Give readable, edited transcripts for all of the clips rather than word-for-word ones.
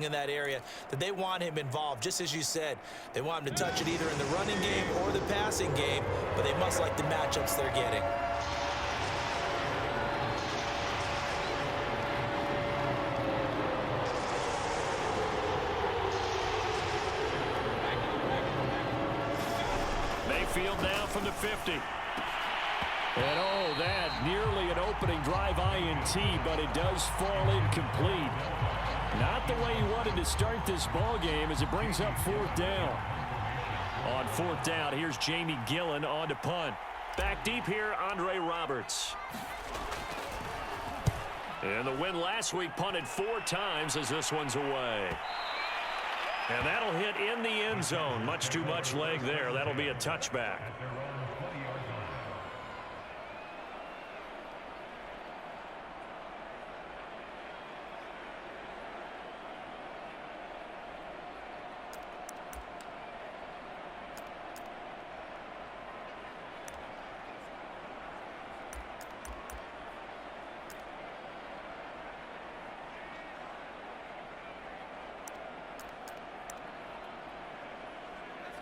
in that area that they want him involved. Just as you said, they want him to touch it either in the running game or the passing game, but they must like the matchups they're getting. Mayfield now from the 50. And oh, that nearly an opening drive INT, but it does fall incomplete. Not the way he wanted to start this ball game as it brings up 4th down. On 4th down, here's Jamie Gillen on to punt. Back deep here, Andre Roberts. And the win last week punted 4 times as this one's away. And that'll hit in the end zone. Much too much leg there. That'll be a touchback.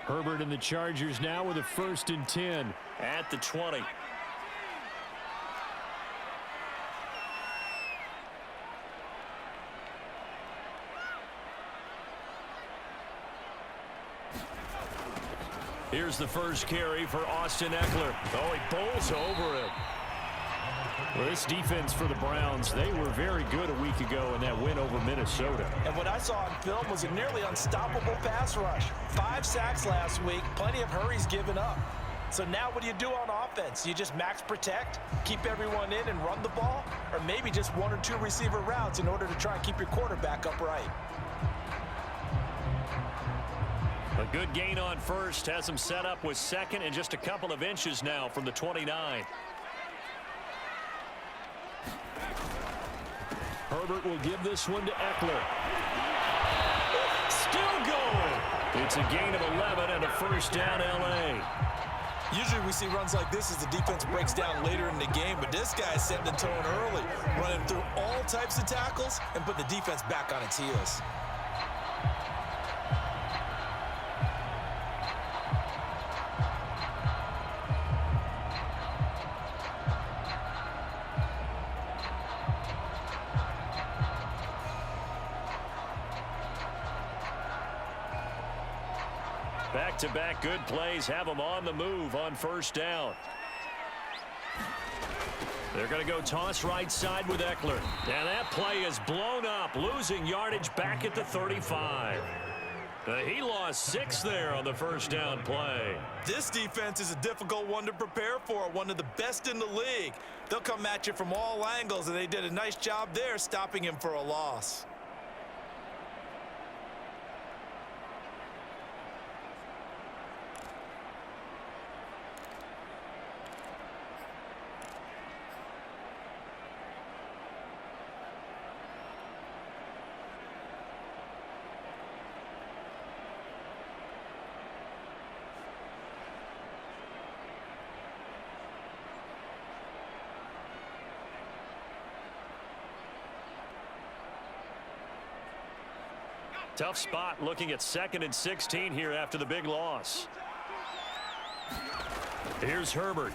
Herbert and the Chargers now with a 1st and 10 at the 20. Here's the first carry for Austin Eckler. Oh, he bowls over it. Well, this defense for the Browns, they were very good a week ago in that win over Minnesota. And what I saw on film was a nearly unstoppable pass rush. 5 sacks last week, plenty of hurries given up. So now what do you do on offense? You just max protect, keep everyone in and run the ball, or maybe just 1 or 2 receiver routes in order to try and keep your quarterback upright. A good gain on first, has him set up with 2nd and just a couple of inches now from the 29. Herbert will give this one to Eckler. Still going. It's a gain of 11 and a 1st down L.A. Usually we see runs like this as the defense breaks down later in the game, but this guy's setting the tone early, running through all types of tackles and putting the defense back on its heels. Back-to-back good plays have them on the move on 1st down. They're going to go toss right side with Eckler. And that play is blown up, losing yardage back at the 35. He lost 6 there on the 1st down play. This defense is a difficult one to prepare for, one of the best in the league. They'll come at you from all angles, and they did a nice job there stopping him for a loss. Tough spot looking at 2nd and 16 here after the big loss. Here's Herbert.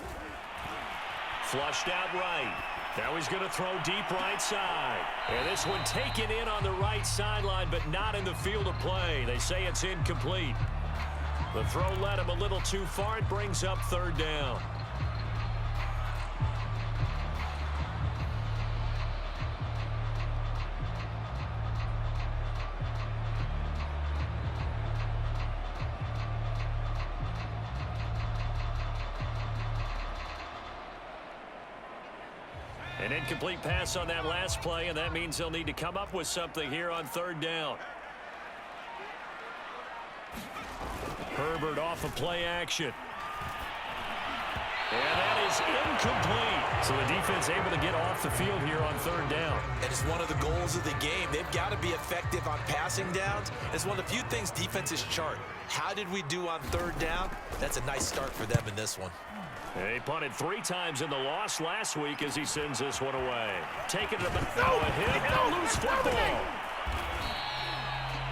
Flushed out right. Now he's going to throw deep right side. And this one taken in on the right sideline, but not in the field of play. They say it's incomplete. The throw led him a little too far. It brings up 3rd down. An incomplete pass on that last play, and that means they'll need to come up with something here on 3rd down. Herbert off of play action. And that is incomplete. So the defense able to get off the field here on 3rd down. And it's one of the goals of the game. They've got to be effective on passing downs. It's one of the few things defenses chart. How did we do on 3rd down? That's a nice start for them in this one. He punted 3 times in the loss last week as he sends this one away. Taking it about a hit and a loose football.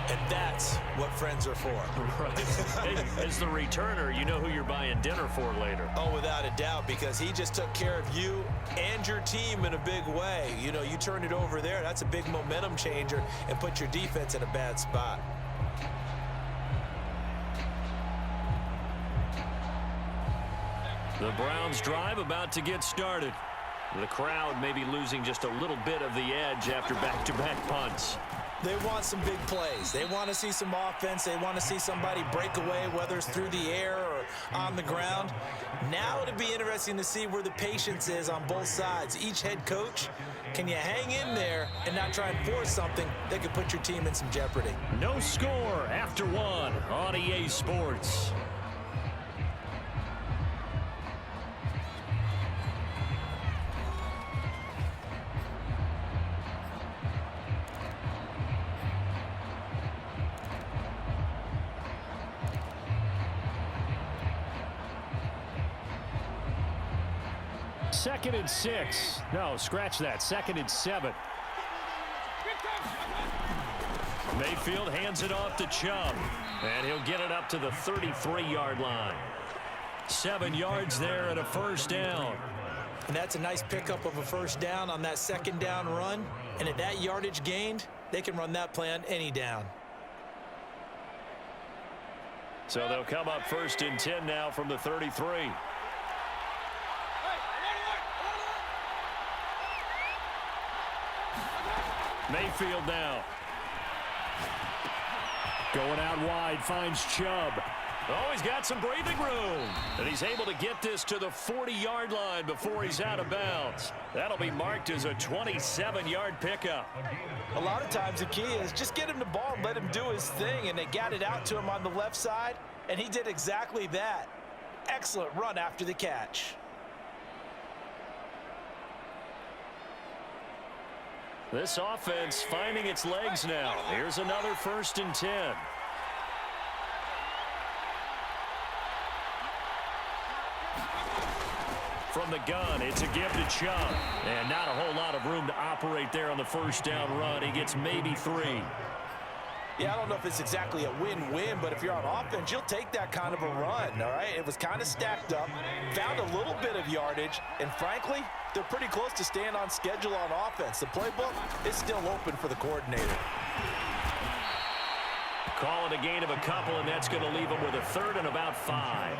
And that's what friends are for. Right. Hey, as the returner, you know who you're buying dinner for later. Oh, without a doubt, because he just took care of you and your team in a big way. You know, you turn it over there, that's a big momentum changer and put your defense in a bad spot. The Browns drive about to get started. The crowd may be losing just a little bit of the edge after back-to-back punts. They want some big plays. They want to see some offense. They want to see somebody break away, whether it's through the air or on the ground. Now it'll be interesting to see where the patience is on both sides. Each head coach, can you hang in there and not try and force something that could put your team in some jeopardy? No score after one on EA Sports. Second and 6. No, scratch that. Second and 7. Mayfield hands it off to Chubb. And he'll get it up to the 33-yard line. 7 yards there and a first down. And that's a nice pickup of a first down on that second down run. And at that yardage gained, they can run that play on any down. So they'll come up first and 10 now from the 33. Mayfield now. Going out wide, finds Chubb. Oh, he's got some breathing room. And he's able to get this to the 40-yard line before he's out of bounds. That'll be marked as a 27-yard pickup. A lot of times the key is just get him the ball and let him do his thing, and they got it out to him on the left side, and he did exactly that. Excellent run after the catch. This offense finding its legs now. Here's another first and 10. From the gun, it's a give to Chubb. And not a whole lot of room to operate there on the first down run. He gets maybe 3. Yeah, I don't know if it's exactly a win-win, but if you're on offense, you'll take that kind of a run, all right? It was kind of stacked up, found a little bit of yardage, and frankly, they're pretty close to staying on schedule on offense. The playbook is still open for the coordinator. Call it a gain of a couple, and that's going to leave him with a third and about 5.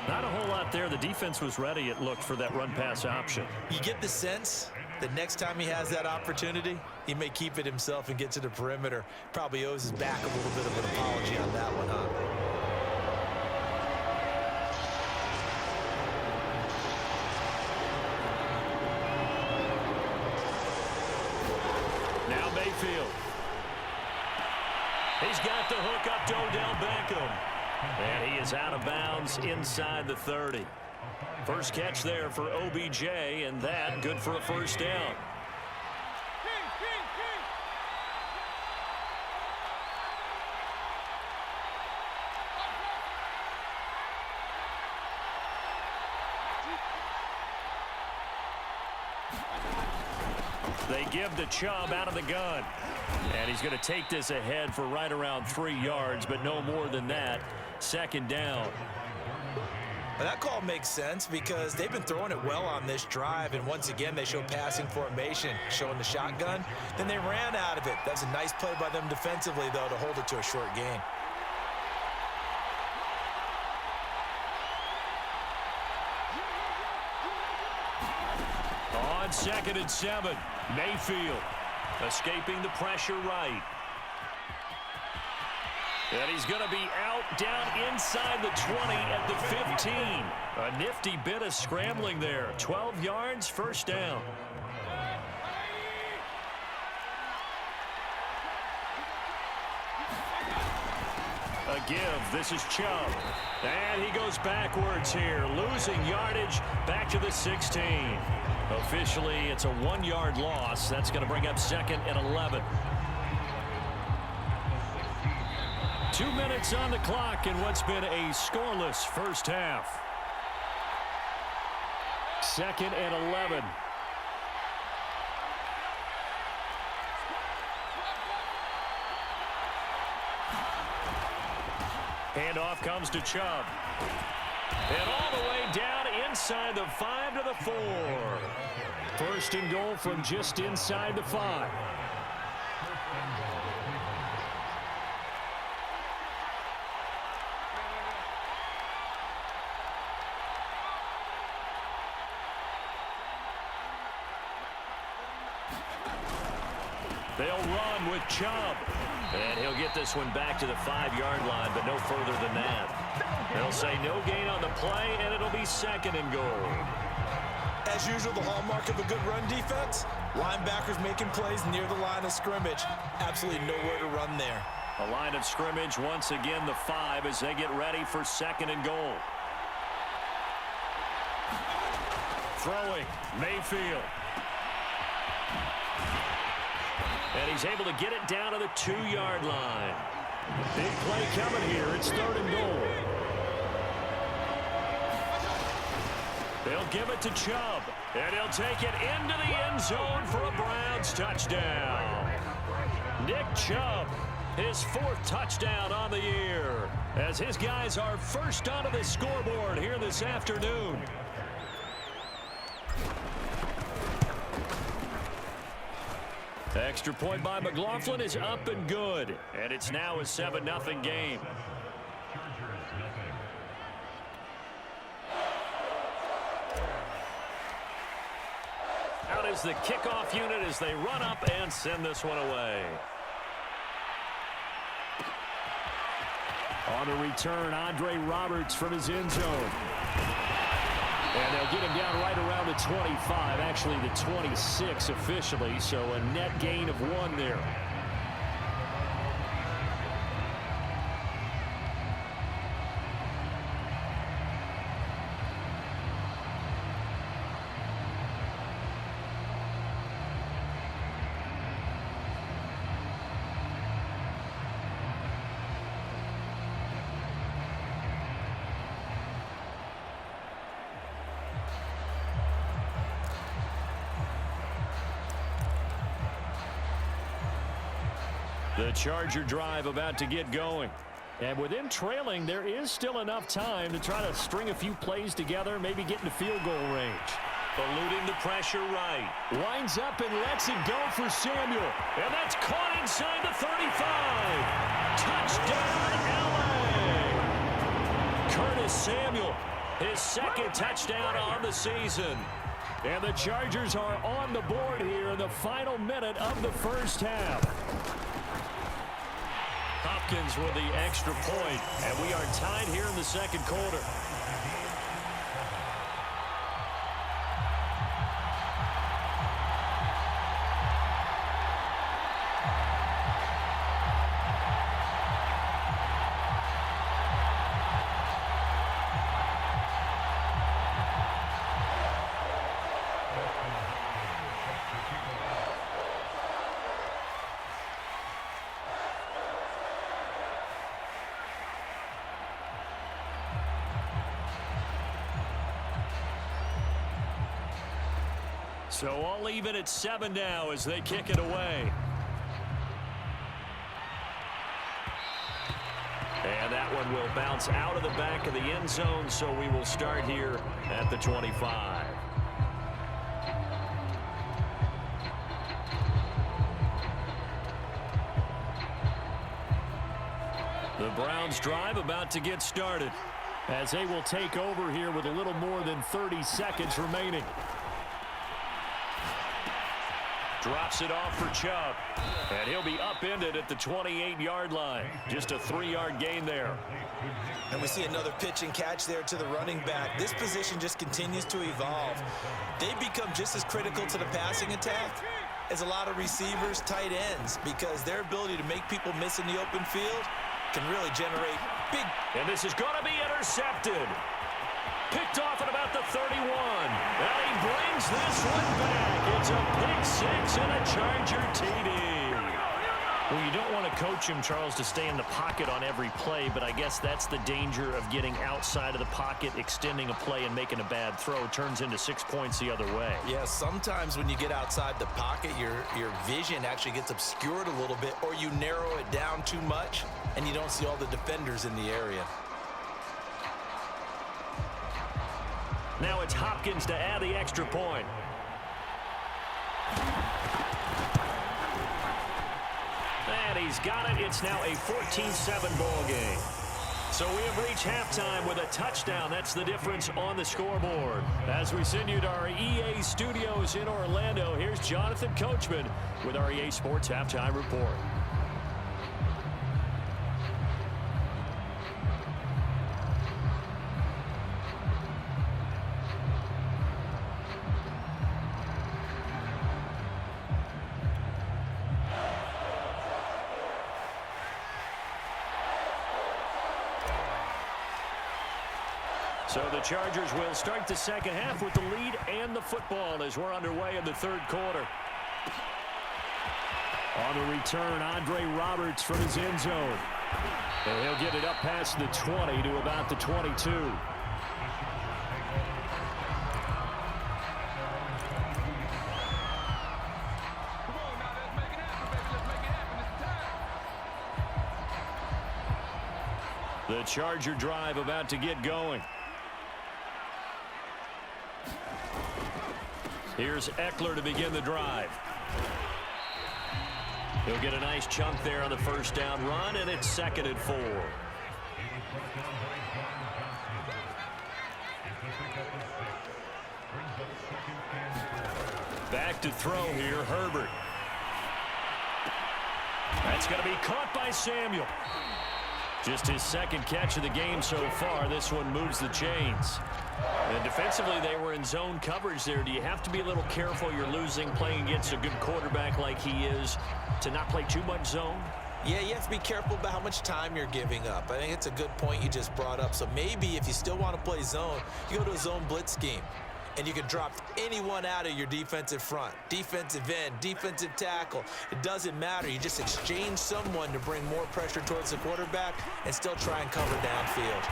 Not a whole lot there. The defense was ready, it looked, for that run-pass option. You get the sense that next time he has that opportunity, he may keep it himself and get to the perimeter. Probably owes his back a little bit of an apology on that one, huh? Now Mayfield. He's got the hook up to Odell Beckham. And he is out of bounds inside the 30. First catch there for OBJ, and that good for a first down. They give to Chubb out of the gun. And he's going to take this ahead for right around 3 yards, but no more than that. Second down. Well, that call makes sense because they've been throwing it well on this drive, and once again they show passing formation, showing the shotgun. Then they ran out of it. That's a nice play by them defensively, though, to hold it to a short gain. On second and 7, Mayfield escaping the pressure right. And he's going to be out down inside the 20 at the 15. A nifty bit of scrambling there. 12 yards, first down. A give. This is Chubb. And he goes backwards here, losing yardage back to the 16. Officially, it's a 1-yard loss. That's going to bring up second and 11. 2 minutes on the clock in what's been a scoreless first half. Second and 11. Handoff comes to Chubb. And all the way down inside the 5 to the 4. First and goal from just inside the 5. They'll run with Chubb. And he'll get this one back to the 5-yard line, but no further than that. They'll say no gain on the play, and it'll be second and goal. As usual, the hallmark of a good run defense, linebackers making plays near the line of scrimmage. Absolutely nowhere to run there. A line of scrimmage once again the 5 as they get ready for second and goal. Throwing, Mayfield. And he's able to get it down to the 2-yard line. Big play coming here. It's third and goal. They'll give it to Chubb. And he'll take it into the end zone for a Browns touchdown. Nick Chubb, his 4th touchdown on the year, as his guys are first onto the scoreboard here this afternoon. Extra point by McLaughlin is up and good. And it's now a 7-0 game. Out is the kickoff unit as they run up and send this one away. On the return, Andre Roberts from his end zone. And they'll get him down right around the 25, actually the 26 officially, so a net gain of 1 there. The Charger drive about to get going. And with them trailing, there is still enough time to try to string a few plays together, maybe get into field goal range. Eluding the pressure right. Winds up and lets it go for Samuel. And that's caught inside the 35. Touchdown, L.A. Curtis Samuel, his 2nd touchdown on the season. And the Chargers are on the board here in the final minute of the first half. Hopkins with the extra point, and we are tied here in the second quarter. So all even at 7 now as they kick it away. And that one will bounce out of the back of the end zone, so we will start here at the 25. The Browns drive about to get started as they will take over here with a little more than 30 seconds remaining. Drops it off for Chubb. And he'll be upended at the 28-yard line. Just a 3-yard gain there. And we see another pitch and catch there to the running back. This position just continues to evolve. They become just as critical to the passing attack as a lot of receivers, tight ends, because their ability to make people miss in the open field can really generate big. And this is going to be intercepted. Picked off at about the 31. And he brings this one back. It's a pick 6 and a Charger TD. Well, you don't want to coach him, Charles, to stay in the pocket on every play, but I guess that's the danger of getting outside of the pocket, extending a play, and making a bad throw. It turns into 6 points the other way. Yeah, sometimes when you get outside the pocket, your vision actually gets obscured a little bit, or you narrow it down too much, and you don't see all the defenders in the area. Now it's Hopkins to add the extra point. And he's got it. It's now a 14-7 ball game. So we have reached halftime with a touchdown. That's the difference on the scoreboard. As we send you to our EA studios in Orlando, here's Jonathan Coachman with our EA Sports Halftime Report. So the Chargers will start the second half with the lead and the football as we're underway in the third quarter. On the return, Andre Roberts from his end zone. And he'll get it up past the 20 to about the 22. The Charger drive about to get going. Here's Eckler to begin the drive. He'll get a nice chunk there on the first down run, and it's 2nd and 4. Back to throw here, Herbert. That's going to be caught by Samuel. Just his second catch of the game so far. This one moves the chains. And defensively, they were in zone coverage there. Do you have to be a little careful? You're losing, playing against a good quarterback like he is, to not play too much zone? Yeah, you have to be careful about how much time you're giving up. I think it's a good point you just brought up. So maybe if you still want to play zone, you go to a zone blitz scheme. And you can drop anyone out of your defensive front, defensive end, defensive tackle. It doesn't matter. You just exchange someone to bring more pressure towards the quarterback and still try and cover downfield.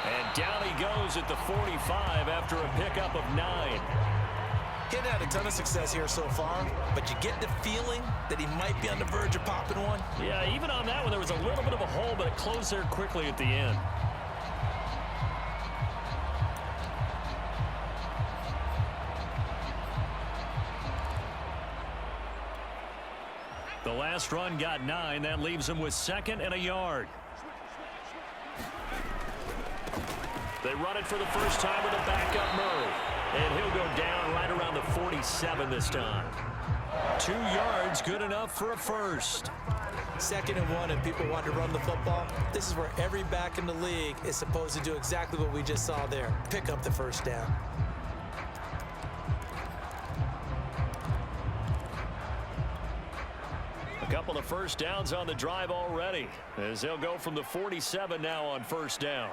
And down he goes at the 45 after a pickup of 9. He hadn't had a ton of success here so far, but you get the feeling that he might be on the verge of popping one. Yeah, even on that one, there was a little bit of a hole, but it closed there quickly at the end. The last run got 9. That leaves him with 2nd and a yard. They run it for the first time with a backup Murray. And he'll go down right around the 47 this time. 2 yards, good enough for a first. 2nd and 1, and people want to run the football. This is where every back in the league is supposed to do exactly what we just saw there. Pick up the first down. A couple of first downs on the drive already, as they'll go from the 47 now on first down.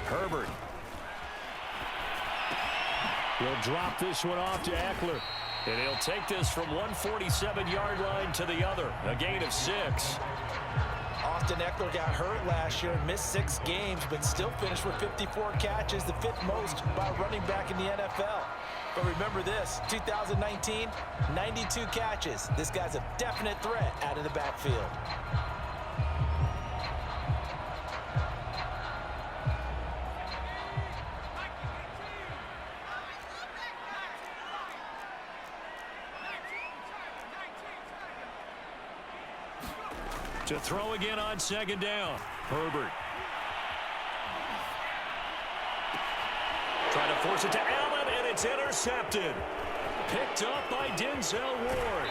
Herbert. He'll drop this one off to Eckler. And he'll take this from 147-yard line to the other. A gain of 6. Austin Eckler got hurt last year and missed 6 games, but still finished with 54 catches, the 5th most by a running back in the NFL. But remember this, 2019, 92 catches. This guy's a definite threat out of the backfield. To throw again on 2nd down. Herbert. Trying to force it to Allen, and it's intercepted. Picked up by Denzel Ward.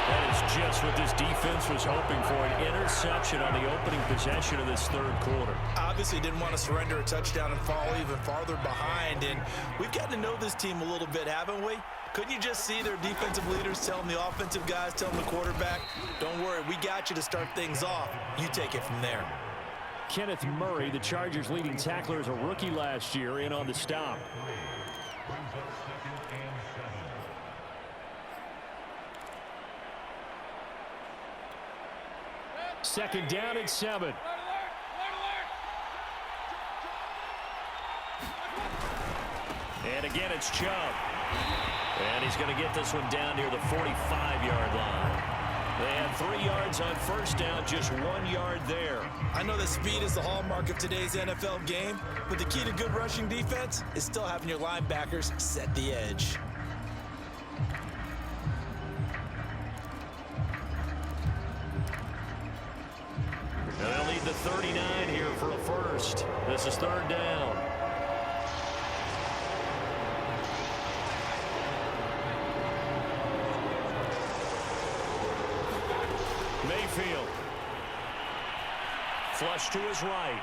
That is just what this defense was hoping for, an interception on the opening possession of this third quarter. Obviously didn't want to surrender a touchdown and fall even farther behind, and we've gotten to know this team a little bit, haven't we? Couldn't you just see their defensive leaders telling the offensive guys, telling the quarterback, don't worry, we got you to start things off. You take it from there. Kenneth Murray, the Chargers' leading tackler, as a rookie last year, in on the stop. Second down and 7. And again, it's Chubb. And he's going to get this one down near the 45-yard line. They had 3 yards on first down, just 1 yard there. I know that speed is the hallmark of today's NFL game, but the key to good rushing defense is still having your linebackers set the edge. And they'll need the 39 here for a first. This is third down. Mayfield. Flush to his right.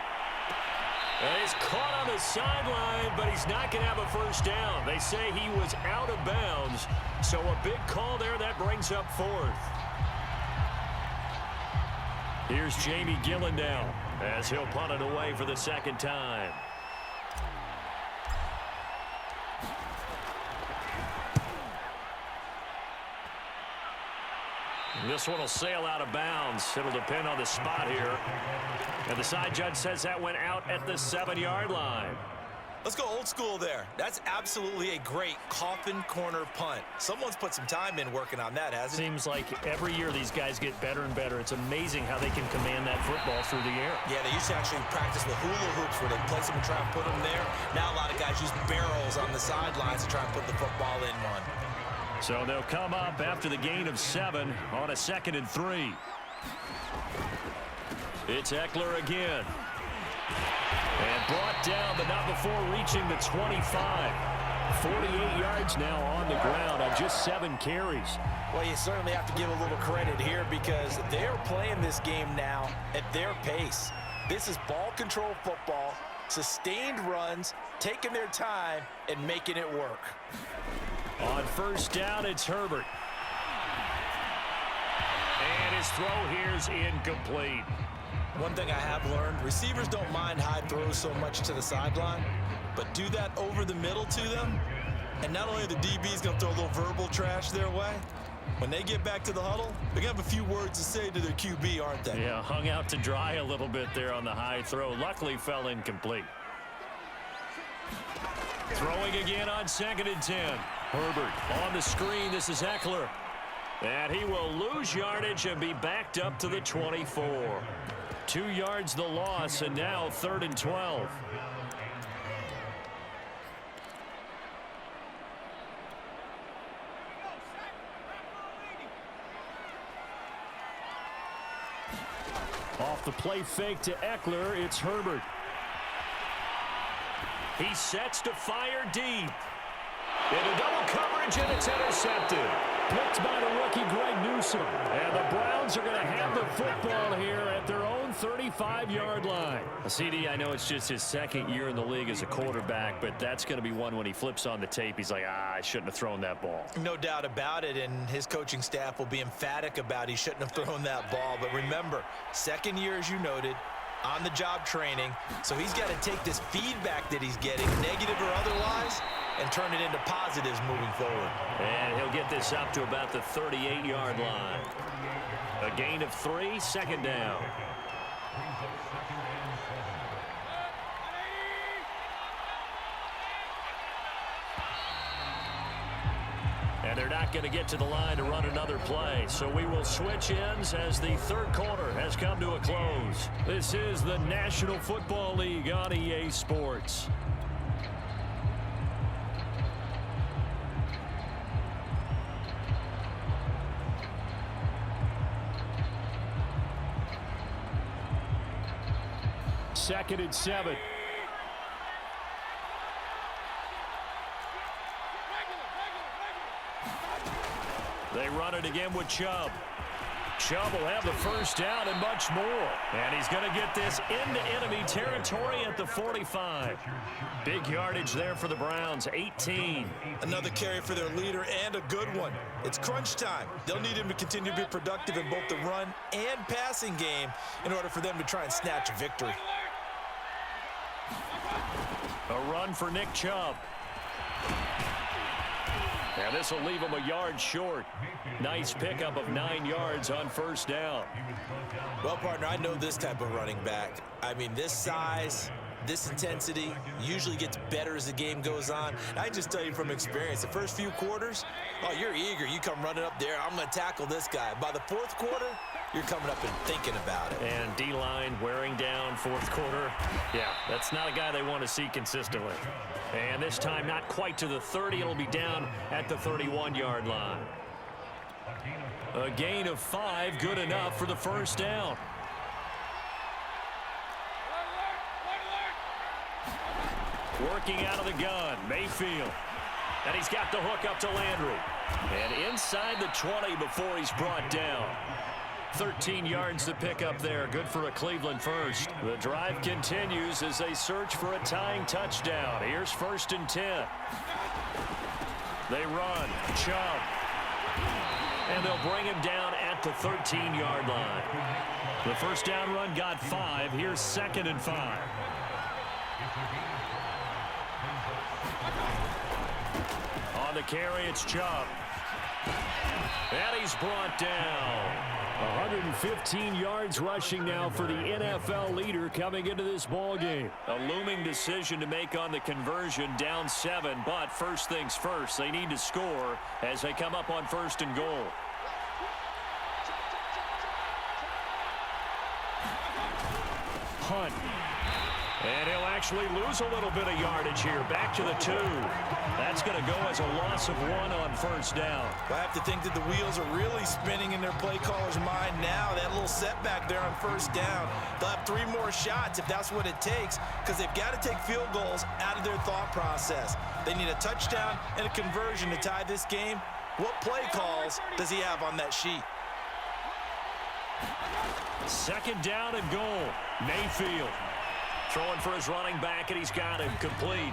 And he's caught on the sideline, but he's not going to have a first down. They say he was out of bounds, so a big call there that brings up fourth. Here's Jamie Gillen now as he'll punt it away for the second time. This one will sail out of bounds. It'll depend on the spot here. And the side judge says that went out at the 7-yard line. Let's go old school there. That's absolutely a great coffin corner punt. Someone's put some time in working on that, hasn't it? Seems like every year these guys get better and better. It's amazing how they can command that football through the air. Yeah, they used to actually practice with hula hoops where they place them and try and put them there. Now a lot of guys use barrels on the sidelines to try and put the football in one. So they'll come up after the gain of 7 on a 2nd and 3. It's Eckler again. And brought down, but not before reaching the 25. 48 yards now on the ground on just 7 carries. Well, you certainly have to give a little credit here because they're playing this game now at their pace. This is ball control football, sustained runs, taking their time, and making it work. On first down, it's Herbert. And his throw here's incomplete. One thing I have learned, receivers don't mind high throws so much to the sideline, but do that over the middle to them, and not only are the DBs going to throw a little verbal trash their way, when they get back to the huddle, they're going to have a few words to say to their QB, aren't they? Yeah, hung out to dry a little bit there on the high throw. Luckily fell incomplete. Throwing again on 2nd and 10. Herbert on the screen. This is Eckler. And he will lose yardage and be backed up to the 24. 2 yards the loss, and now 3rd and 12. Off the play fake to Eckler, it's Herbert. He sets to fire deep. Into double coverage, and it's intercepted. Picked by the rookie Greg Newsome. And the Browns are going to have the football here at their own 35-yard line. CD, I know it's just his 2nd year in the league as a quarterback, but that's going to be one when he flips on the tape. He's like, I shouldn't have thrown that ball. No doubt about it, and his coaching staff will be emphatic about he shouldn't have thrown that ball. But remember, 2nd year, as you noted, on-the-job training, so he's got to take this feedback that he's getting, negative or otherwise, and turn it into positives moving forward. And he'll get this up to about the 38-yard line. A gain of 3, 2nd down. And they're not going to get to the line to run another play. So we will switch ends as the 3rd quarter has come to a close. This is the National Football League on EA Sports. Second and 7. They run it again with Chubb. Chubb will have the first down and much more. And he's going to get this into enemy territory at the 45. Big yardage there for the Browns, 18. Another carry for their leader and a good one. It's crunch time. They'll need him to continue to be productive in both the run and passing game in order for them to try and snatch a victory. A run for Nick Chubb. And this will leave him a yard short. Nice pickup of 9 yards on first down. Well, partner, I know this type of running back. I mean, this size, this intensity usually gets better as the game goes on. I just tell you from experience, the first few quarters, oh, you're eager. You come running up there, I'm going to tackle this guy. By the fourth quarter, you're coming up and thinking about it. And D-line wearing down fourth quarter. Yeah, that's not a guy they want to see consistently. And this time not quite to the 30. It'll be down at the 31-yard line. A gain of 5, good enough for the first down. Working out of the gun, Mayfield. And he's got the hook up to Landry. And inside the 20 before he's brought down. 13 yards to pick up there. Good for a Cleveland first. The drive continues as they search for a tying touchdown. Here's 1st and 10. They run. Chubb. And they'll bring him down at the 13-yard line. The first down run got 5. Here's 2nd and 5. On the carry, it's Chubb. And he's brought down. 115 yards rushing now for the NFL leader coming into this ball game. A looming decision to make on the conversion, down 7, but first things first, they need to score as they come up on 1st and goal. Hunt. And he'll actually lose a little bit of yardage here. Back to the 2. That's going to go as a loss of 1 on 1st down. Well, I have to think that the wheels are really spinning in their play caller's mind now. That little setback there on 1st down. They'll have 3 more shots if that's what it takes, because they've got to take field goals out of their thought process. They need a touchdown and a conversion to tie this game. What play calls does he have on that sheet? 2nd down and goal. Mayfield. Throwing for his running back, and he's got him complete.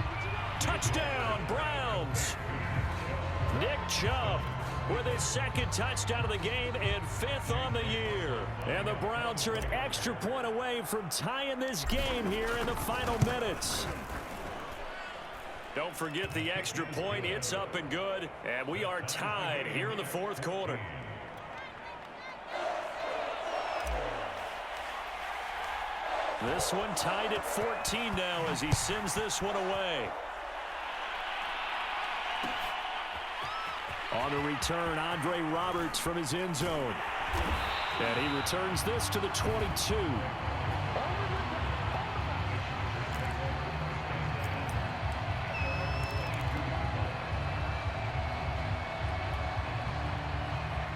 Touchdown, Browns. Nick Chubb with his 2nd touchdown of the game and 5th on the year. And the Browns are an extra point away from tying this game here in the final minutes. Don't forget the extra point. It's up and good, and we are tied here in the 4th quarter. This one tied at 14 now as he sends this one away. On the return, Andre Roberts from his end zone. And he returns this to the 22.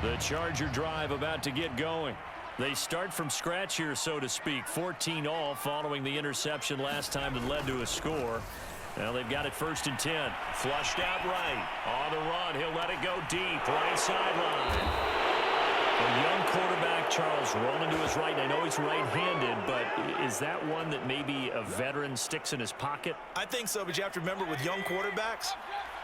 The Charger drive about to get going. They start from scratch here, so to speak. 14 all following the interception last time that led to a score. Now they've got it 1st and 10. Flushed out right. On the run. He'll let it go deep. Right sideline. A young quarterback, Charles, rolling to his right. I know he's right-handed, but is that one that maybe a veteran sticks in his pocket? I think so, but you have to remember with young quarterbacks,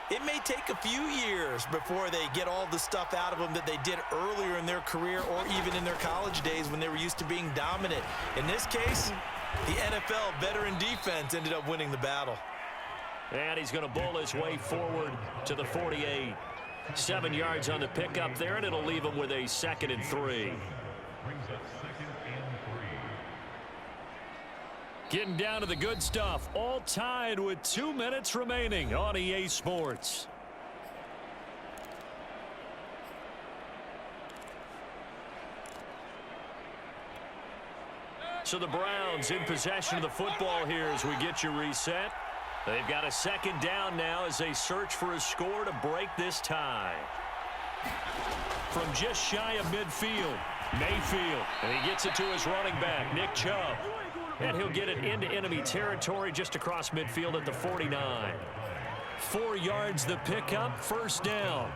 it may take a few years before they get all the stuff out of them that they did earlier in their career or even in their college days when they were used to being dominant. In this case, the NFL veteran defense ended up winning the battle. And he's going to bull his way forward to the 48. 7 yards on the pickup there, and it'll leave him with a 2nd and 3. Getting down to the good stuff. All tied with 2 minutes remaining on EA Sports. So the Browns in possession of the football here as we get you reset. They've got a 2nd down now as they search for a score to break this tie. From just shy of midfield, Mayfield. And he gets it to his running back, Nick Chubb. And he'll get it into enemy territory just across midfield at the 49. 4 yards the pickup, 1st down.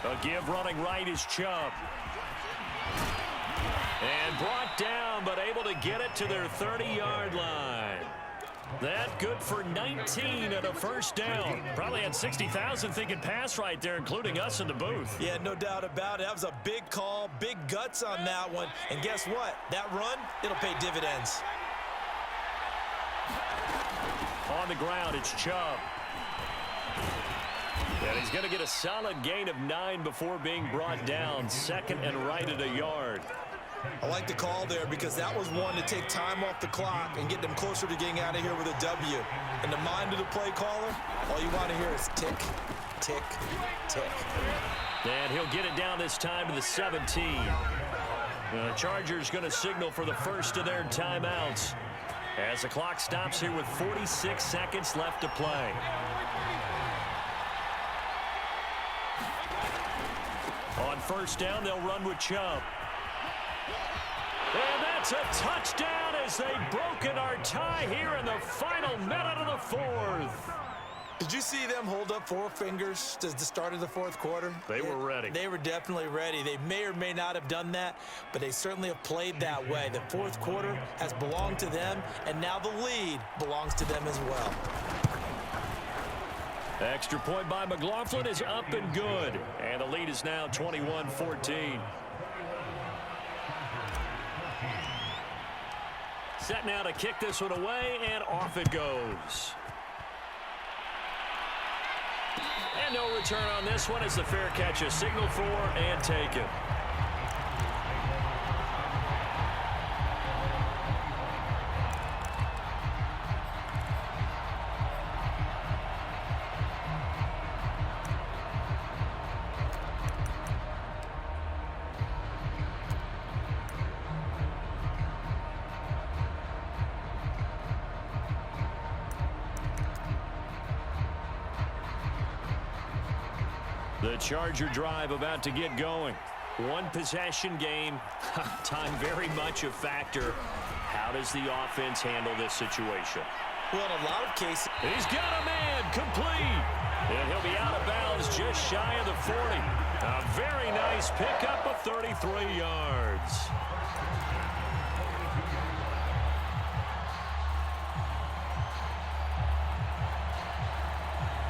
A give running right is Chubb. And brought down, but able to get it to their 30-yard line. That good for 19 and a 1st down. Probably had 60,000 thinking pass right there, including us in the booth. Yeah, no doubt about it. That was a big call, big guts on that one. And guess what? That run, it'll pay dividends. On the ground, it's Chubb. And he's going to get a solid gain of 9 before being brought down. 2nd and right at a yard. I like the call there because that was one to take time off the clock and get them closer to getting out of here with a W. In the mind of the play caller, all you want to hear is tick, tick, tick. And he'll get it down this time to the 17. The Chargers going to signal for the first of their timeouts as the clock stops here with 46 seconds left to play. On first down, they'll run with Chubb. And that's a touchdown as they've broken our tie here in the final minute of the fourth. Did you see them hold up 4 fingers to the start of the fourth quarter? They were ready. They were definitely ready. They may or may not have done that, but they certainly have played that way. The fourth quarter has belonged to them, and now the lead belongs to them as well. Extra point by McLaughlin is up and good. And the lead is now 21-14. Set now to kick this one away, and off it goes. And no return on this one as the fair catch is signaled for and taken. The Charger drive about to get going. One possession game. Time very much a factor. How does the offense handle this situation? Well, in a lot of cases, he's got a man complete. And he'll be out of bounds just shy of the 40. A very nice pickup of 33 yards.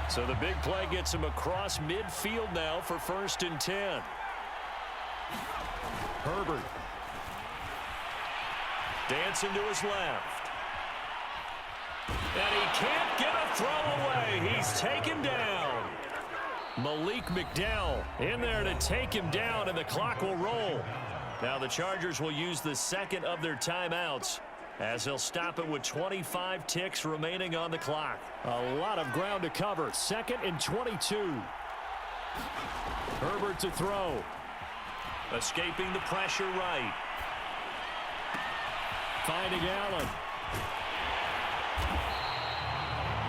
So the big play gets him across midfield now for 1st and 10. Herbert. Dancing to his left. And he can't get a throw away. He's taken down. Malik McDowell in there to take him down, and the clock will roll. Now the Chargers will use the second of their timeouts as they'll stop it with 25 ticks remaining on the clock. A lot of ground to cover. 2nd and 22. Herbert to throw. Escaping the pressure right. Finding Allen.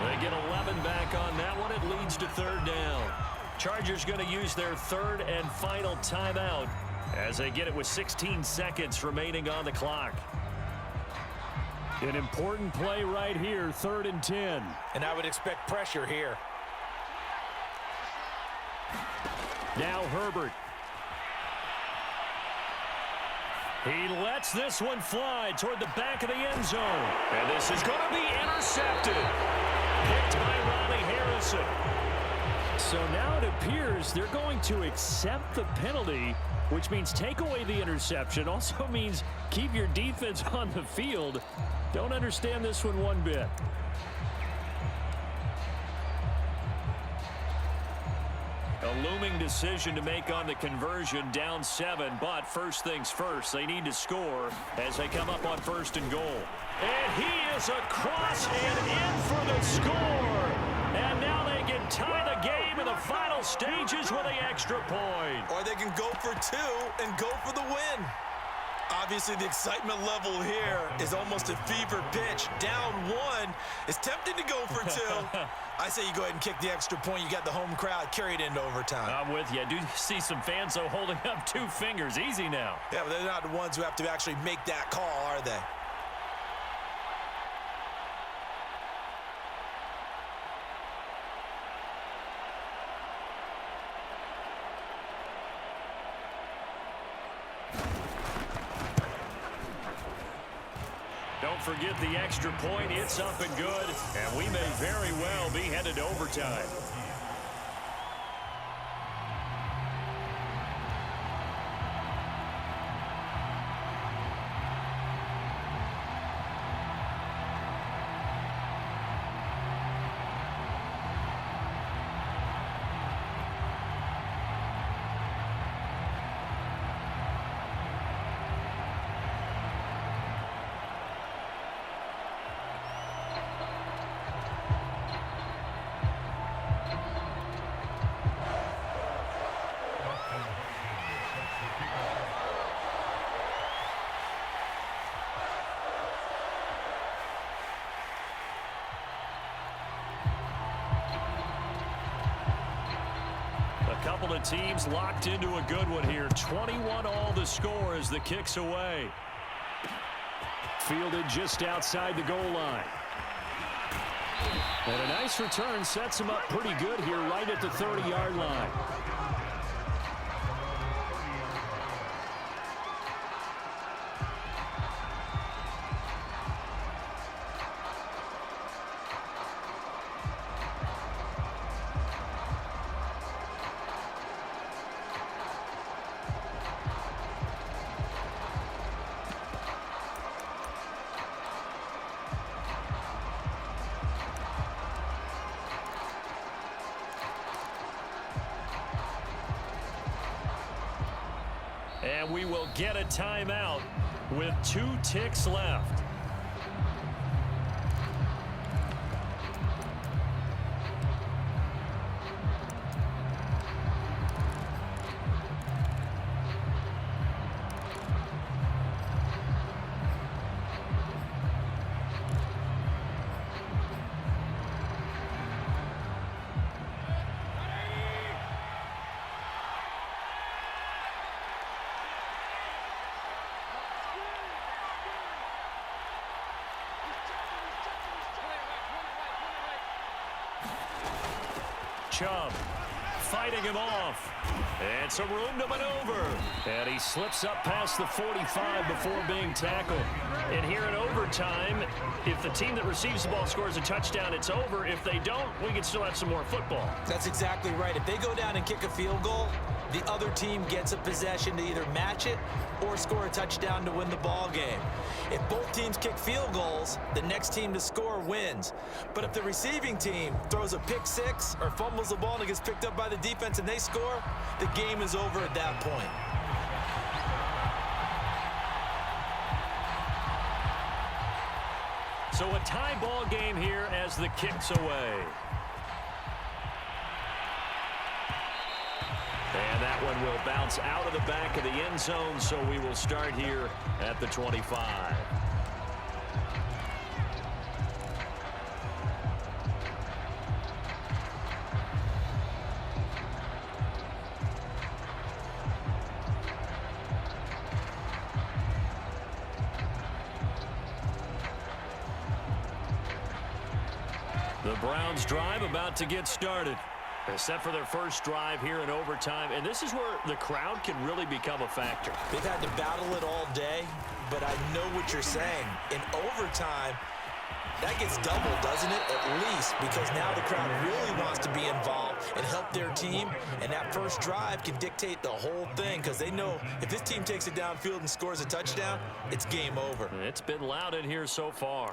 They get 11 back on that one. It leads to 3rd down. Chargers going to use their 3rd and final timeout as they get it with 16 seconds remaining on the clock. An important play right here, 3rd and 10. And I would expect pressure here. Now Herbert. He lets this one fly toward the back of the end zone. And this is going to be intercepted. Picked by Ronnie Harrison. So now it appears they're going to accept the penalty, which means take away the interception. Also means keep your defense on the field. Don't understand this one bit. A looming decision to make on the conversion, down 7, but first things first, they need to score as they come up on 1st and goal. And he is across and in for the score. And now they can tie the game in the final stages with the extra point. Or they can go for 2 and go for the win. Obviously, the excitement level here is almost a fever pitch. Down 1. It's tempting to go for 2. I say you go ahead and kick the extra point. You got the home crowd. Carry it into overtime. I'm with you. I do see some fans, though, holding up 2 fingers. Easy now. Yeah, but they're not the ones who have to actually make that call, are they? Don't forget the extra point. It's up and good, and we may very well be headed to overtime. couple of teams locked into a good one here. 21 all the score as the kick's away. Fielded just outside the goal line. And a nice return sets him up pretty good here right at the 30-yard line. And we will get a timeout with 2 ticks left. Chubb fighting him off. And some room to maneuver. And he slips up past the 45 before being tackled. And here in overtime, if the team that receives the ball scores a touchdown, it's over. If they don't, we can still have some more football. That's exactly right. If they go down and kick a field goal, the other team gets a possession to either match it or score a touchdown to win the ball game. If both teams kick field goals, the next team to score wins. But if the receiving team throws a pick six or fumbles the ball and it gets picked up by the defense and they score, the game is over at that point. So a tie ball game here as the kick's away. And that one will bounce out of the back of the end zone, so we will start here at the 25. The Browns drive about to get started. Set for their first drive here in overtime. And this is where the crowd can really become a factor. They've had to battle it all day, but I know what you're saying. In overtime, that gets doubled, doesn't it? At least, because now the crowd really wants to be involved and help their team. And that first drive can dictate the whole thing because they know if this team takes it downfield and scores a touchdown, it's game over. It's been loud in here so far.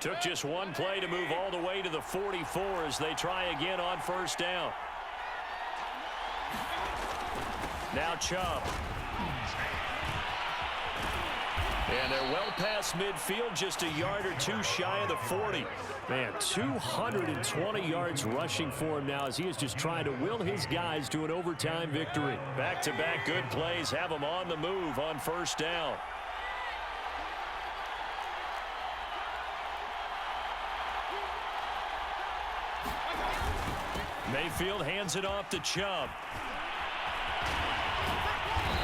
Took just one play to move all the way to the 44 as they try again on first down. Now Chubb. And they're well past midfield, just a yard or two shy of the 40. Man, 220 yards rushing for him now as he is just trying to will his guys to an overtime victory. Back-to-back good plays have him on the move on first down. Mayfield hands it off to Chubb.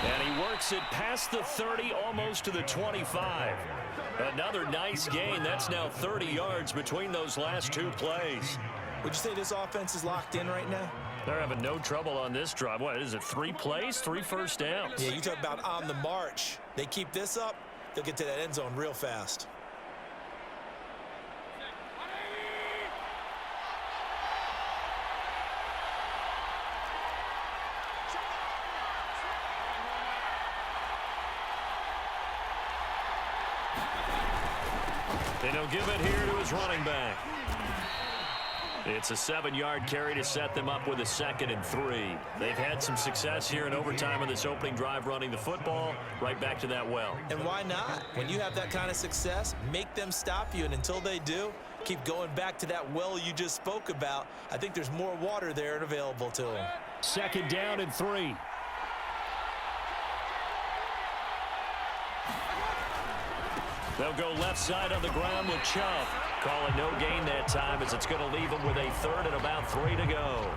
And he works it past the 30, almost to the 25. Another nice gain. That's now 30 yards between those last two plays. Would you say this offense is locked in right now? They're having no trouble on this drive. What is it, 3 plays, 3 first downs? Yeah, you talk about on the march. They keep this up, they'll get to that end zone real fast. And he'll give it here to his running back. It's a 7-yard carry to set them up with a 2nd and 3. They've had some success here in overtime in this opening drive running the football. Right back to that well. And why not? When you have that kind of success, make them stop you. And until they do, keep going back to that well you just spoke about. I think there's more water there and available to them. 2nd down and 3. They'll go left side on the ground with Chubb. Calling no gain that time as it's going to leave him with a third and about 3 to go.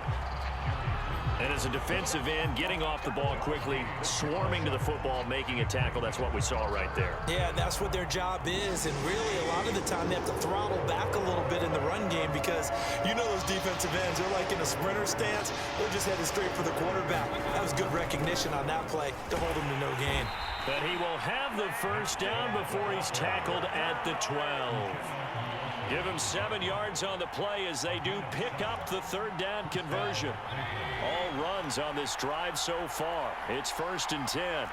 And as a defensive end, getting off the ball quickly, swarming to the football, making a tackle, that's what we saw right there. Yeah, that's what their job is, and really a lot of the time they have to throttle back a little bit in the run game because you know those defensive ends, they're like in a sprinter stance. They're just headed straight for the quarterback. That was good recognition on that play to hold him to no gain. But he will have the first down before he's tackled at the 12. Give him 7 yards on the play as they do pick up the third down conversion. All runs on this drive so far. It's 1st and 10.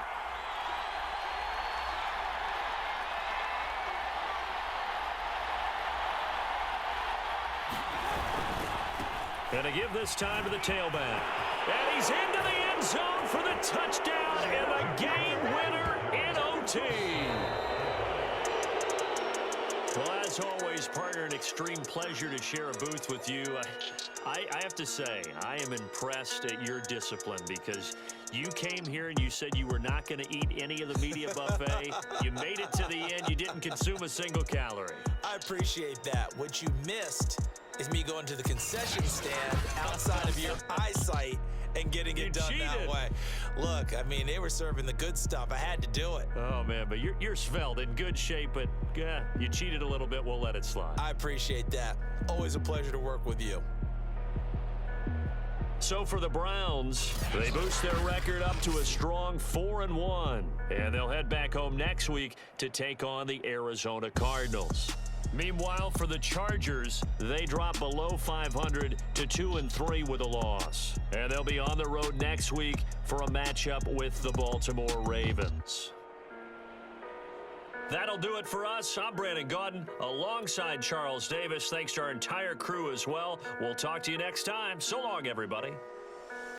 And to give this time to the tailback. And he's into the end zone for the touchdown and the game winner in OT. Well, as always, partner, an extreme pleasure to share a booth with you. I have to say, I am impressed at your discipline because you came here and you said you were not going to eat any of the media buffet. You made it to the end. You didn't consume a single calorie. I appreciate that. What you missed is me going to the concession stand outside of your eyesight and getting it done that way. Look, I mean, they were serving the good stuff. I had to do it. Oh, man, but you're svelte, in good shape, but you cheated a little bit. We'll let it slide. I appreciate that. Always a pleasure to work with you. So for the Browns, they boost their record up to a strong 4-1, and they'll head back home next week to take on the Arizona Cardinals. Meanwhile, for the Chargers, they drop below 500 to 2-3 with a loss. And they'll be on the road next week for a matchup with the Baltimore Ravens. That'll do it for us. I'm Brandon Gaudin alongside Charles Davis. Thanks to our entire crew as well. We'll talk to you next time. So long, everybody.